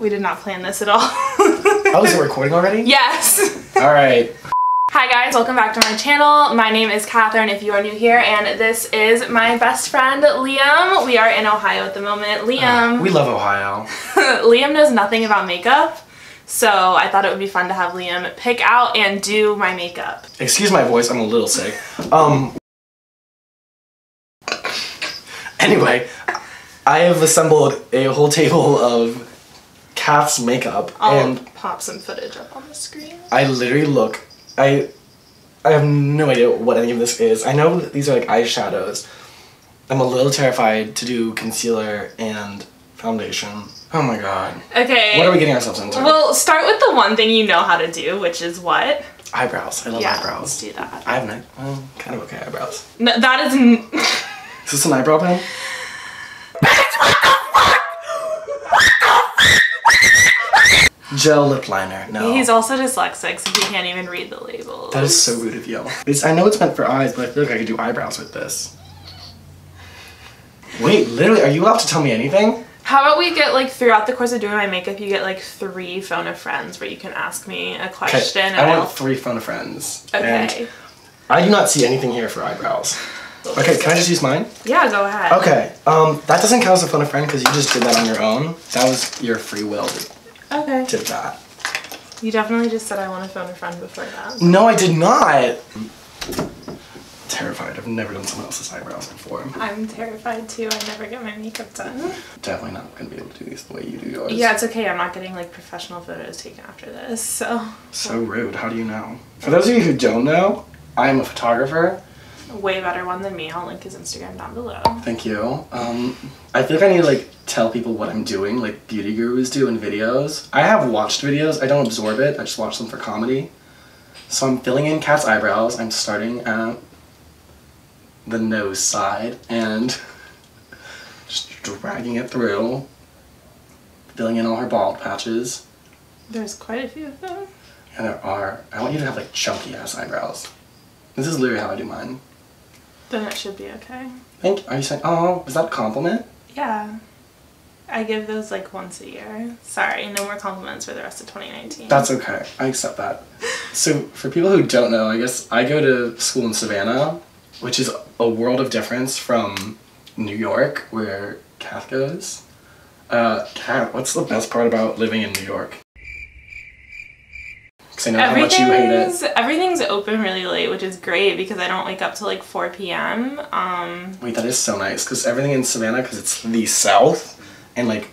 We did not plan this at all. Oh, is it recording already? Yes. All right. Hi guys, welcome back to my channel. My name is Catherine if you are new here, and this is my best friend Liam. We are in Ohio at the moment. Liam. We love Ohio. Liam knows nothing about makeup, so I thought it would be fun to have Liam pick out and do my makeup. Excuse my voice, I'm a little sick. Anyway, I have assembled a whole table of Kath's makeup. I'll pop some footage up on the screen. I literally look, I have no idea what any of this is. I know that these are like eyeshadows. I'm a little terrified to do concealer and foundation. Oh my god. Okay. What are we getting ourselves into? Well, start with the one thing you know how to do, which is what? Eyebrows. I love eyebrows. Let's do that. I have kind of okay eyebrows. No, that is Is this an eyebrow pen? Gel lip liner. No. He's also dyslexic, so he can't even read the labels. That is so rude of you. I know it's meant for eyes, but I feel like I could do eyebrows with this. Wait, literally, are you allowed to tell me anything? How about we get, like, throughout the course of doing my makeup, you get, like, 3 phone a friends where you can ask me a question. Okay, I want 3 phone a friends. Okay. And I do not see anything here for eyebrows. Okay, can I just use mine? Yeah, go ahead. Okay, that doesn't count as a phone a friend because you just did that on your own. That was your free will. Okay. Did that. You definitely just said I want to phone a friend before that. No, I did not. Terrified. I've never done someone else's eyebrows before. I'm terrified too. I never get my makeup done. Definitely not gonna be able to do these the way you do yours. Yeah, it's okay. I'm not getting like professional photos taken after this, so. So rude. How do you know? For those of you who don't know, I am a photographer. Way better one than me. I'll link his Instagram down below. Thank you. I feel like I need to like tell people what I'm doing, like beauty gurus do in videos. I have watched videos. I don't absorb it. I just watch them for comedy. So I'm filling in Kat's eyebrows. I'm starting at the nose side and just dragging it through, filling in all her bald patches. There's quite a few of them. And there are. I want you to have like chunky ass eyebrows. This is literally how I do mine. Then it should be okay. Are you saying, oh, is that a compliment? Yeah. I give those like once a year. Sorry, no more compliments for the rest of 2019. That's okay. I accept that. So for people who don't know, I guess I go to school in Savannah, which is a world of difference from New York, where Kath goes. Kath, what's the best part about living in New York? Because I know how much you hate it. Everything's open really late, which is great because I don't wake up till like 4 p.m. Wait, that is so nice because everything in Savannah, because it's the South and like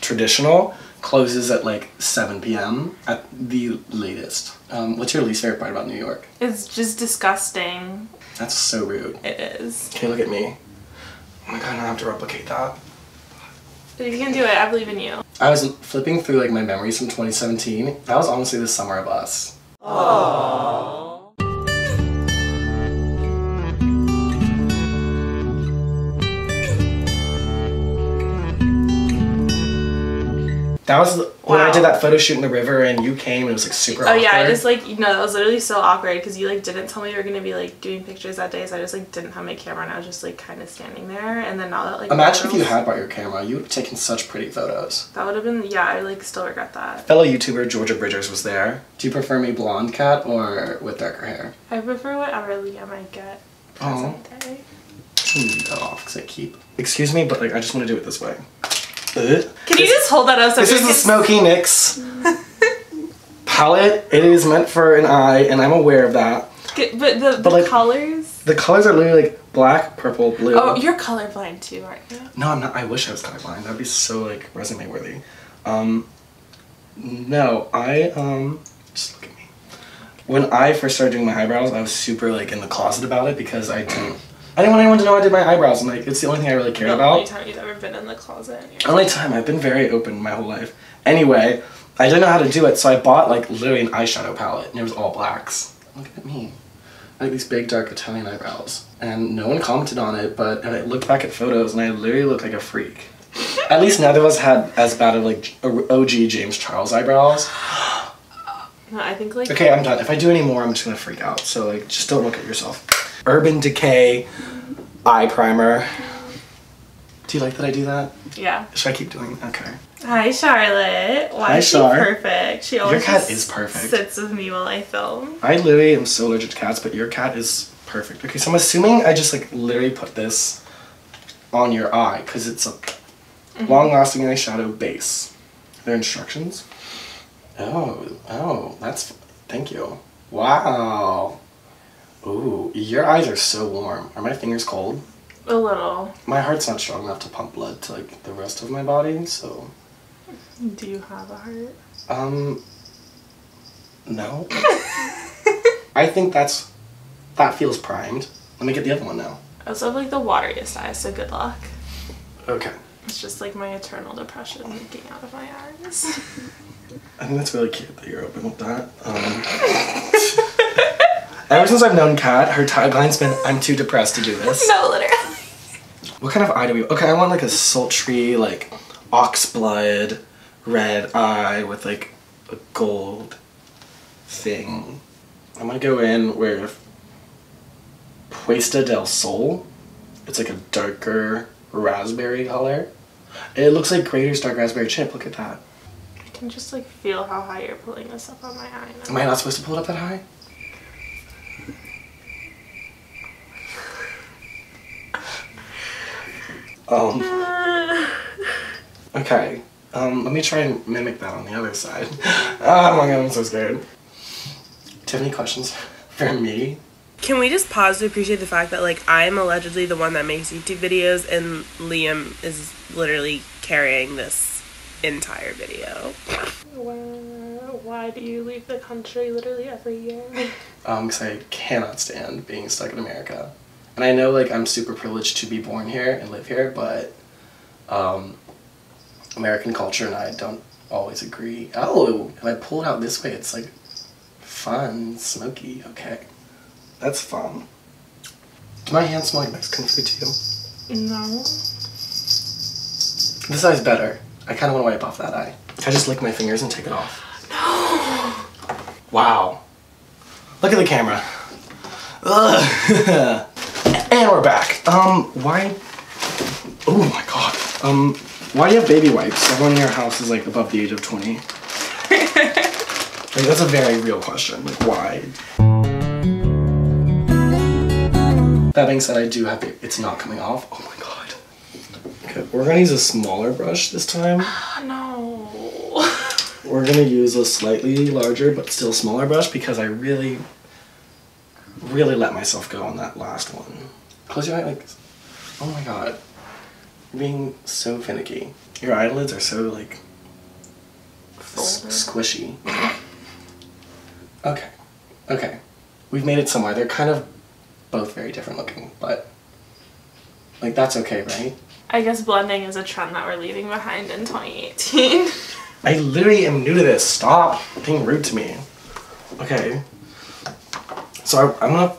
traditional, closes at like 7 p.m. at the latest. What's your least favorite part about New York? It's just disgusting. That's so rude. It is. Okay, look at me. Oh my god, I have to replicate that. You can do it. I believe in you. I was flipping through like my memories from 2017. That was honestly the summer of us. Aww. That was when I did that photo shoot in the river and you came and it was like super awkward. Oh yeah, I just like, that was literally so awkward because you like didn't tell me you were going to be like doing pictures that day, so I just like didn't have my camera and I was just like kind of standing there, and then now that like... Imagine if you had brought your camera, you would have taken such pretty photos. That would have been, yeah, I like still regret that. Fellow YouTuber Georgia Bridgers was there. Do you prefer me blonde, Kat, or with darker hair? I prefer whatever Liam might get present day. I'm gonna leave that off because I keep... Excuse me, but like I just want to do it this way. Can you just hold that up so this is the Smoky NYX palette. It is meant for an eye, and I'm aware of that. But the like, colors? The colors are literally like black, purple, blue. Oh, you're colorblind too, aren't you? No, I'm not. I wish I was colorblind. That'd be so like resume worthy. No, just look at me. When I first started doing my eyebrows, I was super like in the closet about it because I didn't want anyone to know I did my eyebrows, and like it's the only thing I really cared about. The only time you've ever been in the closet. Only time. I've been very open my whole life. Anyway, I didn't know how to do it, so I bought like literally an eyeshadow palette, and it was all blacks. Look at me. I have these big dark Italian eyebrows, and no one commented on it, but I looked back at photos, and I literally look like a freak. At least neither of us had as bad of like OG James Charles eyebrows. No, I think like... Okay, I'm done. If I do any more, I'm just gonna freak out. So like, just don't look at yourself. Urban Decay eye primer. Do you like that I do that? Yeah. Should I keep doing it? Okay. Hi, Charlotte. Why Hi, is she Char. perfect? She always Your cat just is perfect. sits with me while I film. I literally am so allergic to cats, but your cat is perfect. Okay, so I'm assuming I just like literally put this on your eye because it's a long-lasting eyeshadow base. Are there instructions? Oh, thank you. Wow. Ooh, your eyes are so warm. Are my fingers cold? A little. My heart's not strong enough to pump blood to like the rest of my body, so. Do you have a heart? No. I think that feels primed. Let me get the other one now. I also have like the wateriest eyes, so good luck. Okay. It's just like my eternal depression leaking out of my eyes. I think that's really cute that you're open with that. Ever since I've known Kat, her tagline's been, I'm too depressed to do this. No, literally. What kind of eye do we... Okay, I want like a sultry, like, ox blood, red eye with like a gold thing. I'm gonna go in with Puesta del Sol. It's like a darker raspberry color. It looks like Grater's Dark Raspberry Chip. Look at that. I can just like feel how high you're pulling this up on my eye now. Am I not supposed to pull it up that high? Okay. Let me try and mimic that on the other side. Oh my god, I'm so scared. Do you have any questions for me? Can we just pause to appreciate the fact that, like, I'm allegedly the one that makes YouTube videos and Liam is literally carrying this entire video? Why do you leave the country literally every year? Because I cannot stand being stuck in America. And I know, like, I'm super privileged to be born here and live here, but American culture and I don't always agree. Oh, if I pull it out this way, it's, like, fun, smoky, okay. That's fun. Do my hands smell like Mexican food to you? No. This eye's better. I kind of want to wipe off that eye. Can I just lick my fingers and take it off? No! Wow. Look at the camera. Ugh. And we're back. Why? Oh my god. Why do you have baby wipes? Everyone in your house is like above the age of 20. Like, that's a very real question. Like, why? That being said, I do have it's not coming off. Oh my god. Okay, we're gonna use a smaller brush this time. No. We're gonna use a slightly larger but still smaller brush because I really let myself go on that last one. Close your eye like, oh my god. You're being so finicky. Your eyelids are so like squishy. Okay. We've made it somewhere. They're kind of both very different looking, but like that's okay, right? I guess blending is a trend that we're leaving behind in 2018. I literally am new to this. Stop being rude to me. Okay. So I'm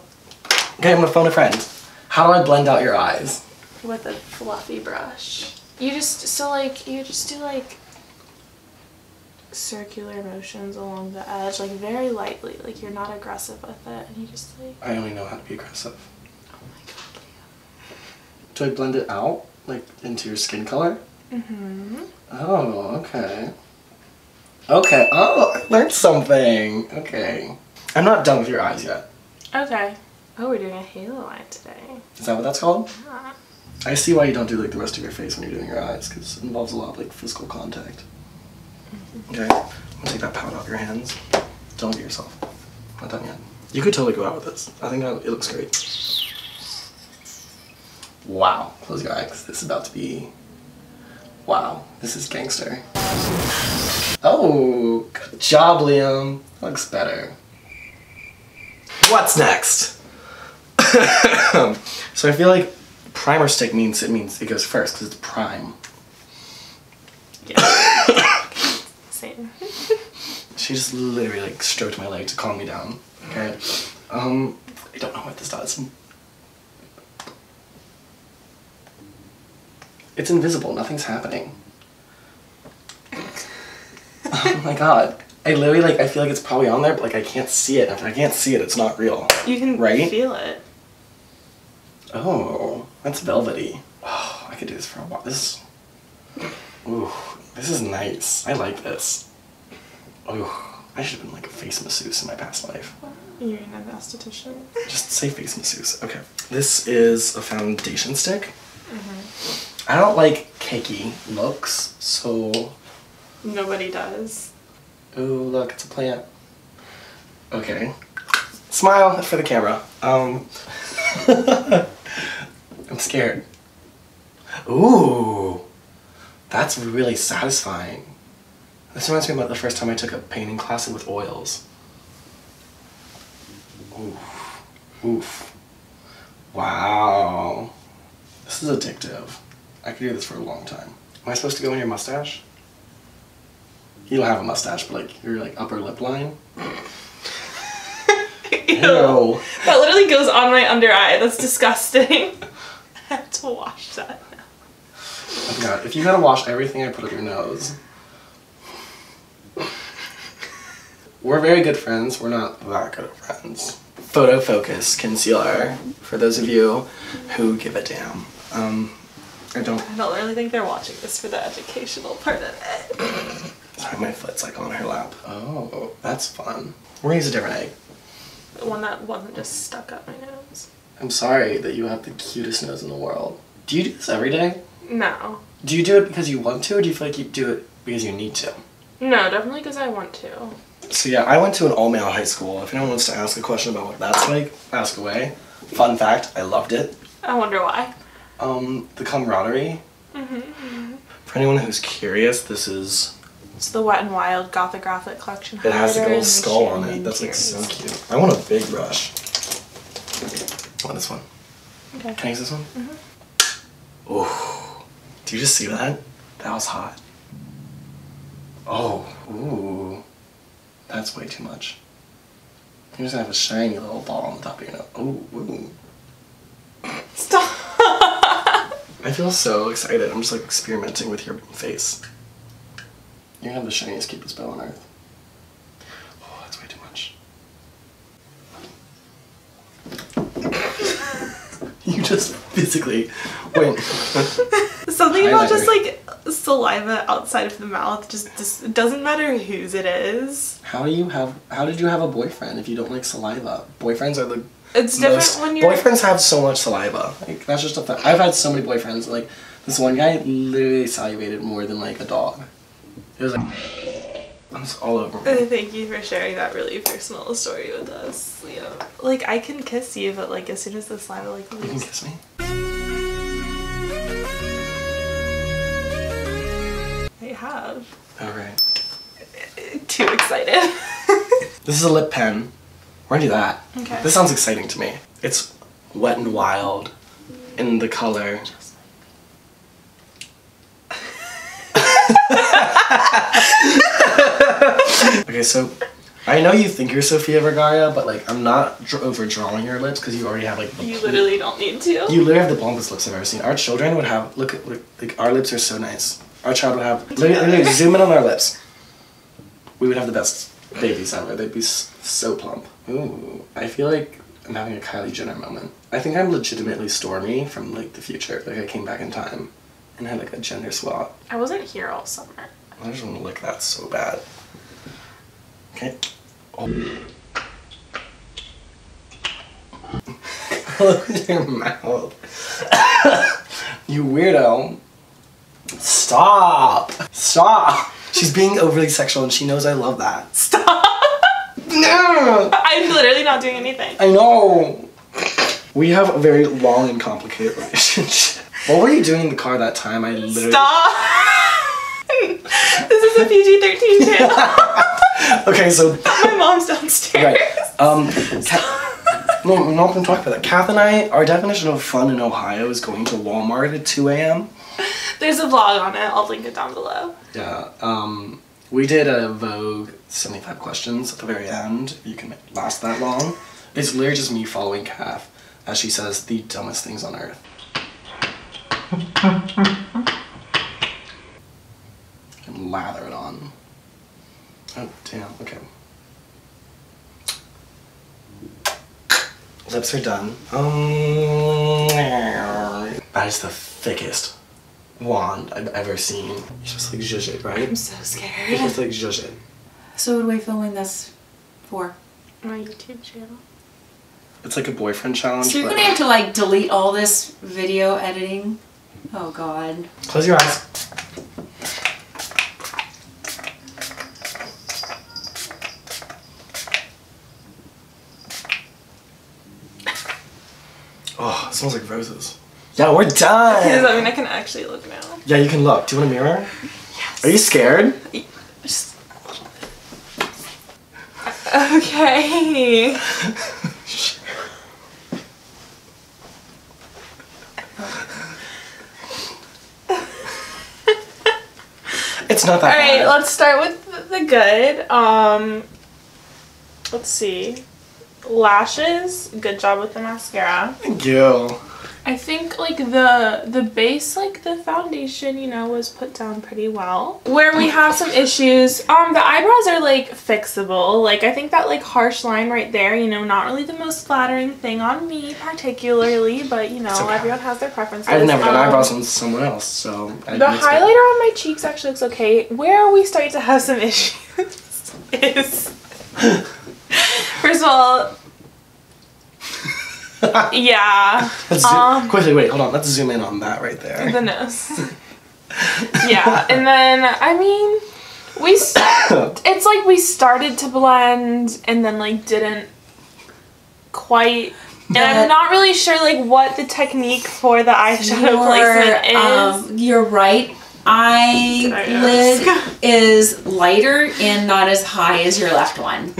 gonna phone a friend. How do I blend out your eyes? With a fluffy brush. You just do like circular motions along the edge, like very lightly, like you're not aggressive with it, and you just like... I only know how to be aggressive. Oh my god, Leo. Do I blend it out, like, into your skin color? Mm-hmm. Oh, okay. Okay, oh, I learned something. Okay. I'm not done with your eyes yet. Okay. Oh, we're doing a halo line today. Is that what that's called? Yeah. I see why you don't do, like, the rest of your face when you're doing your eyes, because it involves a lot of, like, physical contact. Okay, I'm gonna take that powder off your hands. Don't do it yourself. Not done yet. You could totally go out with this. I think it looks great. Wow. Close your eyes. This is about to be... Wow. This is gangster. Oh, good job, Liam. That looks better. What's next? So I feel like primer stick means it goes first because it's prime. Yeah. Same. She just literally like stroked my leg to calm me down. Okay. I don't know what this does. It's invisible. Nothing's happening. Oh my god. I literally like I feel like it's probably on there, but like I can't see it. If I can't see it, it's not real. You can feel it. Oh, that's velvety. Oh, I could do this for a while. Ooh, This is nice. I like this. Oh, I should have been like a face masseuse in my past life. You're an anesthetician. Just say face masseuse. Okay. This is a foundation stick. I don't like cakey looks, so... Nobody does. Ooh, look, it's a plant. Okay. Smile for the camera. I'm scared. Ooh, that's really satisfying. This reminds me about the first time I took a painting class with oils. Oof. Oof. Wow. This is addictive. I could do this for a long time. Am I supposed to go in your mustache? You don't have a mustache, but like your like upper lip line. Ew. That literally goes on my under eye. That's disgusting. I have to wash that now. Oh god, if you gotta wash everything I put up your nose. We're very good friends. We're not that good of friends. Photo Focus Concealer, for those of you who give a damn. I don't really think they're watching this for the educational part of it. Sorry, my foot's like on her lap. Oh, that's fun. We're gonna use a different egg. The one that wasn't just stuck up my nose. I'm sorry that you have the cutest nose in the world. Do you do this every day? No. Do you do it because you want to, or do you feel like you do it because you need to? No, definitely because I want to. So yeah, I went to an all-male high school. If anyone wants to ask a question about what that's like, ask away. Fun fact, I loved it. I wonder why. The camaraderie. For anyone who's curious, this is... It's the Wet n Wild Gothographic collection. It has a little skull on it. That's like so cute. I want a big brush. I want this one. Okay. Can I use this one? Oh, do you just see that? That was hot. Oh, ooh. That's way too much. You're just gonna have a shiny little ball on the top of your nose. Ooh. Stop! I feel so excited. I'm just like experimenting with your face. You're gonna have the shiniest cupid's bow on earth. Oh, that's way too much. You just physically went. Something about just like saliva outside of the mouth just it doesn't matter whose it is. How did you have a boyfriend if you don't like saliva? Boyfriends are the It's different when you're... Boyfriends have so much saliva. Like, that's just a fact. I've had so many boyfriends. Like, this one guy literally salivated more than, like, a dog. It was like... I'm just all over me. Thank you for sharing that really personal story with us, Leo. Like, I can kiss you, but, like, as soon as the saliva, like, leaves... You can kiss me? I have. Alright. Too excited. This is a lip pen. We're gonna do that. Okay. This sounds exciting to me. It's Wet n Wild in the color. Okay, so I know you think you're Sofia Vergara, but like I'm not overdrawing your lips because you already have like. You literally don't need to. You literally have the plumpest lips I've ever seen. Our children would have look like our lips are so nice. Our child would have literally zoom in on our lips. We would have the best babies ever. They'd be so plump. Ooh, I feel like I'm having a Kylie Jenner moment. I think I'm legitimately Stormy from like the future. Like I came back in time and had like a gender swap. I wasn't here all summer. I just want to lick that so bad. Okay. Oh. Close your mouth. You weirdo. Stop. Stop. She's being overly sexual and she knows I love that. Stop. No. I'm literally not doing anything. I know. We have a very long and complicated relationship. What were you doing in the car that time? I literally... Stop. This is a PG-13 channel. Okay, so... My mom's downstairs. Right. No, I'm not going to talk about that. Kath and I, our definition of fun in Ohio is going to Walmart at 2 a.m. There's a vlog on it. I'll link it down below. Yeah. We did a Vogue 75 questions at the very end. If you can last that long. It's literally just me following Kath as she says the dumbest things on earth. And lather it on. Oh, damn. Okay. Lips are done. That is the thickest wand I've ever seen. You're supposed to like zhuzh it, right? I'm so You're scared. supposed to like zhuzh it. So what are we filming this for? My YouTube channel. It's like a boyfriend challenge. So you're but- gonna have to like delete all this video editing? Oh god. Close your eyes. Oh, it smells like roses. Yeah, we're Does done! that mean I can actually look now? Yeah, you can look. Do you want a mirror? Yes. Are you scared? Just... Okay. It's not that Alright, bad. let's start with the good. Let's see. Lashes, good job with the mascara. Thank you. I think like the base, like the foundation, you know, was put down pretty well. Where we have some issues, the eyebrows are like fixable. Like I think that like harsh line right there, you know, not really the most flattering thing on me particularly, but you know, It's okay. everyone has their preferences. I've never done eyebrows on someone else, so... The highlighter on my cheeks actually looks okay. Where we start to have some issues is, first of all, yeah. Let's quickly, wait, hold on. Let's zoom in on that right there. The nose. Yeah, and then, I mean, it's like we started to blend and then like didn't quite, and I'm not really sure like what the technique for the eyeshadow placement is. You're right. Eyelid is lighter and not as high as your left one.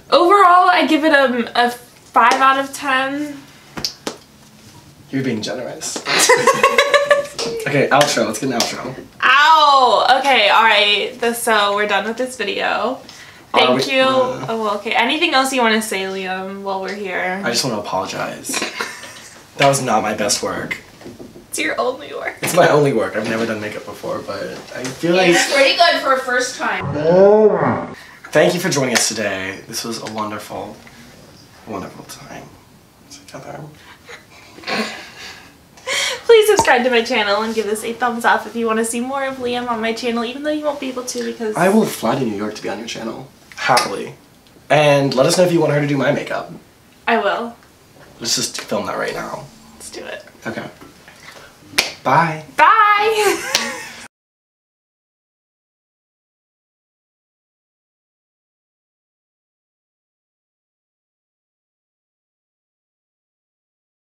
Overall, I give it a 5 out of 10. You're being generous. Okay, outro. Let's get an outro. Ow! Okay, alright. So we're done with this video. Thank you. Oh, well, okay. Anything else you want to say, Liam, while we're here? I just want to apologize. That was not my best work. It's your only work. It's my only work. I've never done makeup before, but I feel like... It's pretty good for a first time. Thank you for joining us today. This was a wonderful, wonderful time together. Please subscribe to my channel and give this a thumbs up if you want to see more of Liam on my channel, even though you won't be able to because... I will fly to New York to be on your channel. Happily. And let us know if you want her to do my makeup. I will. Let's just film that right now. Let's do it. Okay. Bye. Bye!